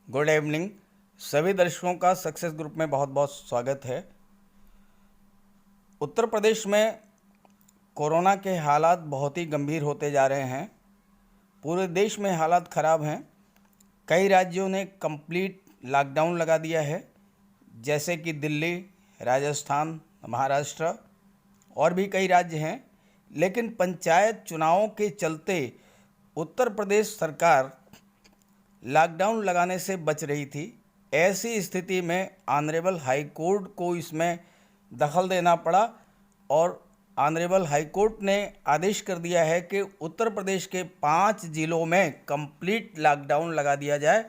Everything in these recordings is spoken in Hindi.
Good evening. सभी दर्शकों का सक्सेस ग्रुप में बहुत बहुत स्वागत है। उत्तर प्रदेश में कोरोना के हालात बहुत ही गंभीर होते जा रहे हैं। पूरे देश में हालात ख़राब हैं। कई राज्यों ने कंप्लीट लॉकडाउन लगा दिया है, जैसे कि दिल्ली, राजस्थान, महाराष्ट्र और भी कई राज्य हैं। लेकिन पंचायत चुनावों के चलते उत्तर प्रदेश सरकार लॉकडाउन लगाने से बच रही थी। ऐसी स्थिति में ऑनरेबल हाई कोर्ट को इसमें दखल देना पड़ा और ऑनरेबल हाई कोर्ट ने आदेश कर दिया है कि उत्तर प्रदेश के 5 जिलों में कंप्लीट लॉकडाउन लगा दिया जाए।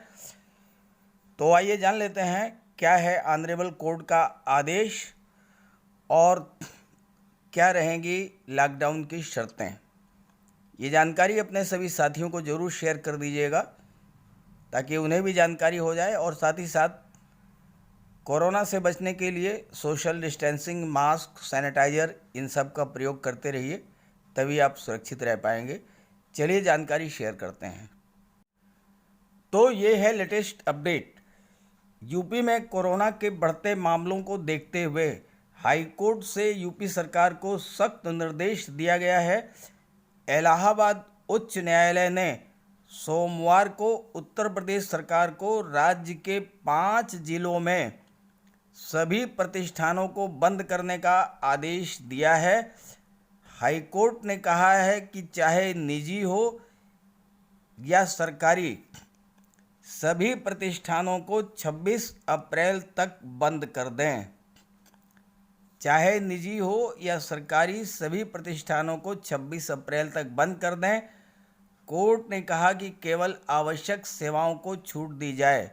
तो आइए जान लेते हैं क्या है ऑनरेबल कोर्ट का आदेश और क्या रहेंगी लॉकडाउन की शर्तें। ये जानकारी अपने सभी साथियों को ज़रूर शेयर कर दीजिएगा ताकि उन्हें भी जानकारी हो जाए, और साथ ही साथ कोरोना से बचने के लिए सोशल डिस्टेंसिंग, मास्क, सैनिटाइज़र इन सब का प्रयोग करते रहिए, तभी आप सुरक्षित रह पाएंगे। चलिए जानकारी शेयर करते हैं। तो ये है लेटेस्ट अपडेट। यूपी में कोरोना के बढ़ते मामलों को देखते हुए हाईकोर्ट से यूपी सरकार को सख्त निर्देश दिया गया है। इलाहाबाद उच्च न्यायालय ने सोमवार को उत्तर प्रदेश सरकार को राज्य के 5 जिलों में सभी प्रतिष्ठानों को बंद करने का आदेश दिया है। हाईकोर्ट ने कहा है कि चाहे निजी हो या सरकारी, सभी प्रतिष्ठानों को 26 अप्रैल तक बंद कर दें। चाहे निजी हो या सरकारी, सभी प्रतिष्ठानों को 26 अप्रैल तक बंद कर दें। कोर्ट ने कहा कि केवल आवश्यक सेवाओं को छूट दी जाए।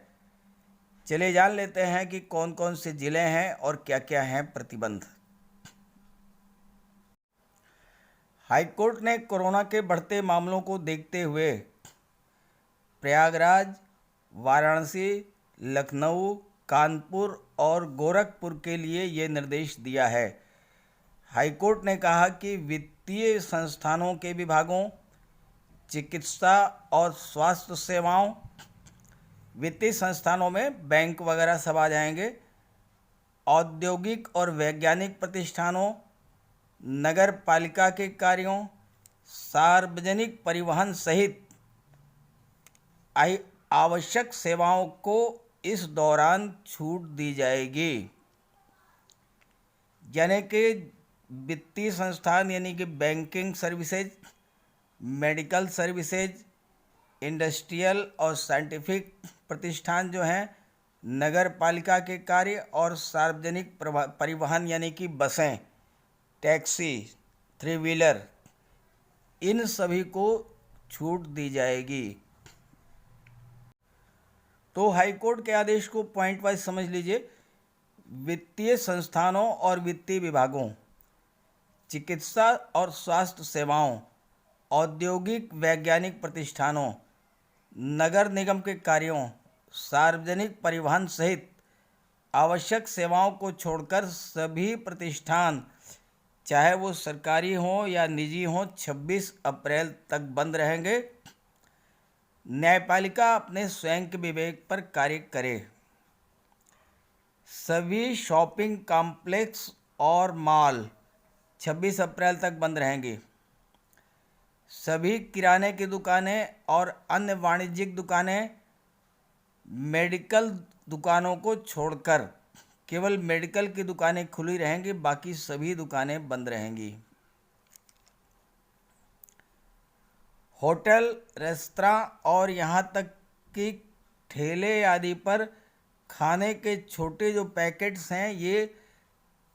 चलिए जान लेते हैं कि कौन कौन से जिले हैं और क्या क्या हैं प्रतिबंध। हाईकोर्ट ने कोरोना के बढ़ते मामलों को देखते हुए प्रयागराज, वाराणसी, लखनऊ, कानपुर और गोरखपुर के लिए ये निर्देश दिया है। हाईकोर्ट ने कहा कि वित्तीय संस्थानों के विभागों, चिकित्सा और स्वास्थ्य सेवाओं, वित्तीय संस्थानों में बैंक वगैरह सब आ जाएंगे, औद्योगिक और वैज्ञानिक प्रतिष्ठानों, नगर पालिका के कार्यों, सार्वजनिक परिवहन सहित आवश्यक सेवाओं को इस दौरान छूट दी जाएगी। यानी कि वित्तीय संस्थान यानी कि banking services, medical services, industrial और साइंटिफिक प्रतिष्ठान जो हैं, नगर पालिका के कार्य और सार्वजनिक परिवहन यानी कि बसें, टैक्सी, 3 व्हीलर, इन सभी को छूट दी जाएगी। तो हाईकोर्ट के आदेश को पॉइंट वाइज समझ लीजिए। वित्तीय संस्थानों और वित्तीय विभागों, चिकित्सा और स्वास्थ्य सेवाओं, औद्योगिक वैज्ञानिक प्रतिष्ठानों, नगर निगम के कार्यों, सार्वजनिक परिवहन सहित आवश्यक सेवाओं को छोड़कर सभी प्रतिष्ठान, चाहे वो सरकारी हों या निजी हों, 26 अप्रैल तक बंद रहेंगे। न्यायपालिका अपने स्वयं के विवेक पर कार्य करे। सभी शॉपिंग कॉम्प्लेक्स और मॉल 26 अप्रैल तक बंद रहेंगे। सभी किराने की दुकानें और अन्य वाणिज्यिक दुकानें, मेडिकल दुकानों को छोड़कर केवल मेडिकल की दुकानें खुली रहेंगी, बाकी सभी दुकानें बंद रहेंगी। होटल, रेस्तरां और यहाँ तक कि ठेले आदि पर खाने के छोटे जो पैकेट्स हैं, ये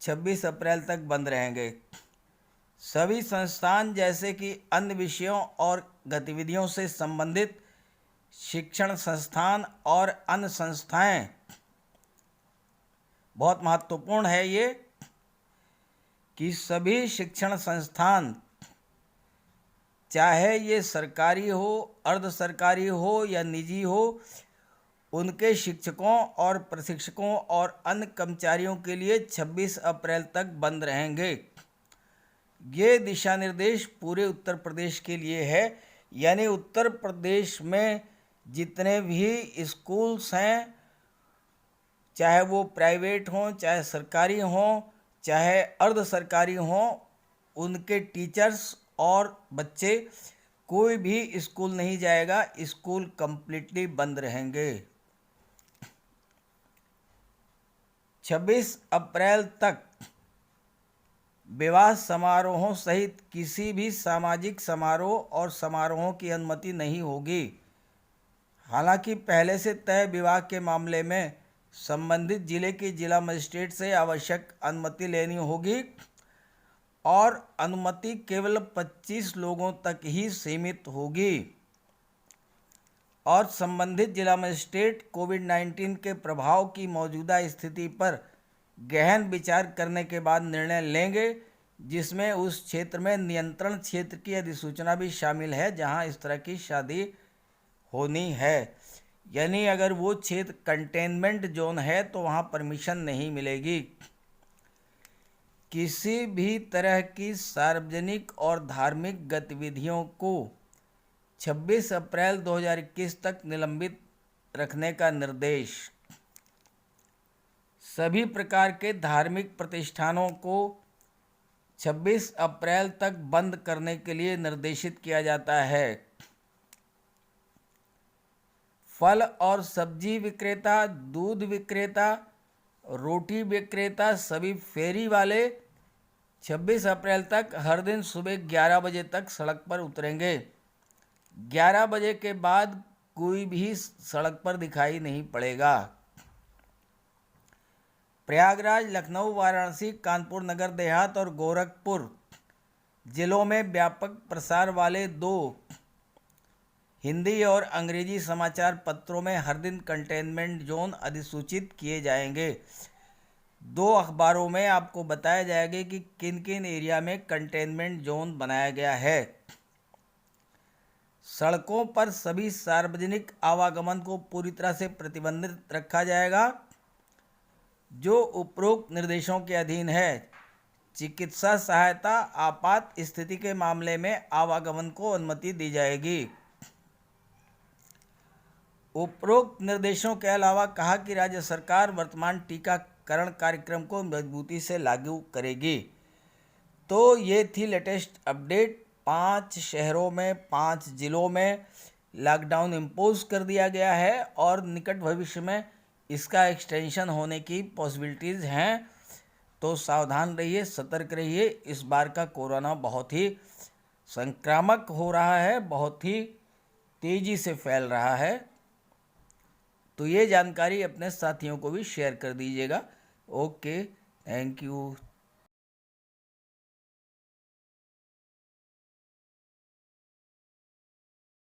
26 अप्रैल तक बंद रहेंगे। सभी संस्थान जैसे कि अन्य विषयों और गतिविधियों से संबंधित शिक्षण संस्थान और अन्य संस्थाएं, बहुत महत्वपूर्ण है ये कि सभी शिक्षण संस्थान, चाहे ये सरकारी हो, अर्ध सरकारी हो या निजी हो, उनके शिक्षकों और प्रशिक्षकों और अन्य कर्मचारियों के लिए 26 अप्रैल तक बंद रहेंगे। ये दिशा निर्देश पूरे उत्तर प्रदेश के लिए है। यानी उत्तर प्रदेश में जितने भी स्कूल्स हैं, चाहे वो प्राइवेट हों, चाहे सरकारी हों, चाहे अर्ध सरकारी हों, उनके टीचर्स और बच्चे, कोई भी स्कूल नहीं जाएगा। स्कूल कंप्लीटली बंद रहेंगे। 26 अप्रैल तक विवाह समारोहों सहित किसी भी सामाजिक समारोह और समारोहों की अनुमति नहीं होगी। हालांकि पहले से तय विवाह के मामले में संबंधित जिले के जिला मजिस्ट्रेट से आवश्यक अनुमति लेनी होगी और अनुमति केवल 25 लोगों तक ही सीमित होगी और संबंधित जिला मजिस्ट्रेट कोविड-19 के प्रभाव की मौजूदा स्थिति पर गहन विचार करने के बाद निर्णय लेंगे, जिसमें उस क्षेत्र में नियंत्रण क्षेत्र की अधिसूचना भी शामिल है जहां इस तरह की शादी होनी है। यानी अगर वो क्षेत्र कंटेनमेंट जोन है तो वहाँ परमिशन नहीं मिलेगी। किसी भी तरह की सार्वजनिक और धार्मिक गतिविधियों को 26 अप्रैल 2021 तक निलंबित रखने का निर्देश। सभी प्रकार के धार्मिक प्रतिष्ठानों को 26 अप्रैल तक बंद करने के लिए निर्देशित किया जाता है। फल और सब्जी विक्रेता, दूध विक्रेता, रोटी विक्रेता, सभी फेरी वाले 26 अप्रैल तक हर दिन सुबह 11 बजे तक सड़क पर उतरेंगे। 11 बजे के बाद कोई भी सड़क पर दिखाई नहीं पड़ेगा। प्रयागराज, लखनऊ, वाराणसी, कानपुर नगर देहात और गोरखपुर जिलों में व्यापक प्रसार वाले 2 हिंदी और अंग्रेजी समाचार पत्रों में हर दिन कंटेनमेंट जोन अधिसूचित किए जाएंगे। 2 अखबारों में आपको बताया जाएगा कि किन किन एरिया में कंटेनमेंट जोन बनाया गया है। सड़कों पर सभी सार्वजनिक आवागमन को पूरी तरह से प्रतिबंधित रखा जाएगा, जो उपरोक्त निर्देशों के अधीन है। चिकित्सा सहायता, आपात स्थिति के मामले में आवागमन को अनुमति दी जाएगी। उपरोक्त निर्देशों के अलावा कहा कि राज्य सरकार वर्तमान टीकाकरण कार्यक्रम को मजबूती से लागू करेगी। तो ये थी लेटेस्ट अपडेट। 5 शहरों में 5 जिलों में लॉकडाउन इम्पोज कर दिया गया है और निकट भविष्य में इसका एक्सटेंशन होने की पॉसिबिलिटीज़ हैं। तो सावधान रहिए, सतर्क रहिए। इस बार का कोरोना बहुत ही संक्रामक हो रहा है, बहुत ही तेज़ी से फैल रहा है। तो ये जानकारी अपने साथियों को भी शेयर कर दीजिएगा। Okay, thank you.